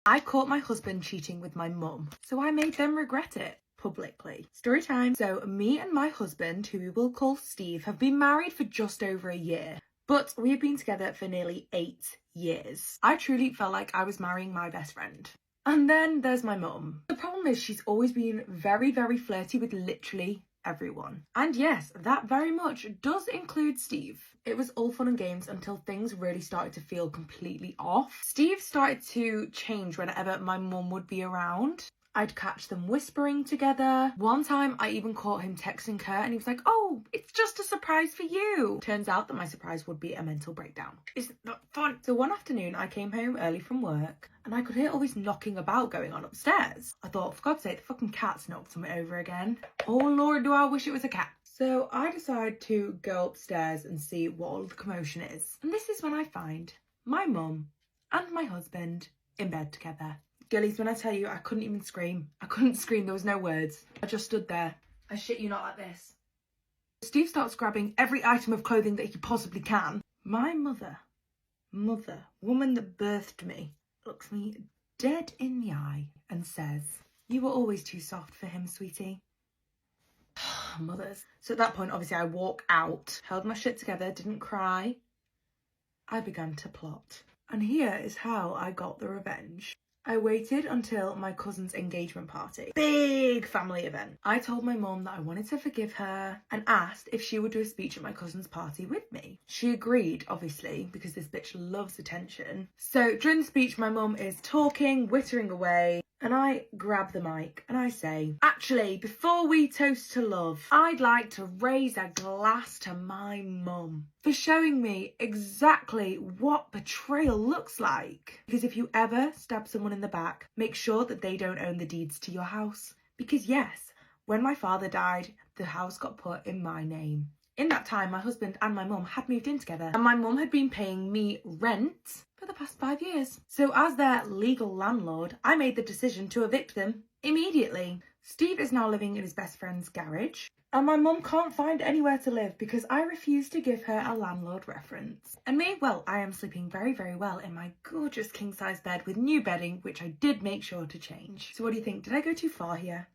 I caught my husband cheating with my mum, so I made them regret it publicly. Story time. So me and my husband, who we will call Steve, have been married for just over a year, but we have been together for nearly 8 years. I truly felt like I was marrying my best friend. And then there's my mum. The problem is she's always been very, very flirty with literally everyone. And yes, that very much does include Steve. It was all fun and games until things really started to feel completely off. Steve started to change whenever my mum would be around. I'd catch them whispering together. One time I even caught him texting Kurt and he was like, "Oh, it's just a surprise for you." Turns out that my surprise would be a mental breakdown. Isn't that fun? So one afternoon I came home early from work and I could hear all this knocking about going on upstairs. I thought, for God's sake, the fucking cat's knocked something over again. Oh Lord, do I wish it was a cat. So I decide to go upstairs and see what all the commotion is. And this is when I find my mum and my husband in bed together. Girlies, when I tell you, I couldn't even scream. I couldn't scream, there was no words. I just stood there. I shit you not, like this. Steve starts grabbing every item of clothing that he possibly can. My mother, woman that birthed me, looks me dead in the eye and says, "You were always too soft for him, sweetie." Mothers. So at that point, obviously, I walk out, held my shit together, didn't cry. I began to plot. And here is how I got the revenge. I waited until my cousin's engagement party. Big family event. I told my mum that I wanted to forgive her and asked if she would do a speech at my cousin's party with me. She agreed, obviously, because this bitch loves attention. So during the speech, my mum is talking, whittering away, and I grab the mic and I say, "Actually, before we toast to love, I'd like to raise a glass to my mum for showing me exactly what betrayal looks like. Because if you ever stab someone in the back, make sure that they don't own the deeds to your house. Because yes, when my father died, the house got put in my name." In that time, my husband and my mum had moved in together and my mum had been paying me rent for the past 5 years. So as their legal landlord, I made the decision to evict them immediately. Steve is now living in his best friend's garage and my mum can't find anywhere to live because I refuse to give her a landlord reference. And me, well, I am sleeping very, very well in my gorgeous king-size bed with new bedding, which I did make sure to change. So what do you think? Did I go too far here?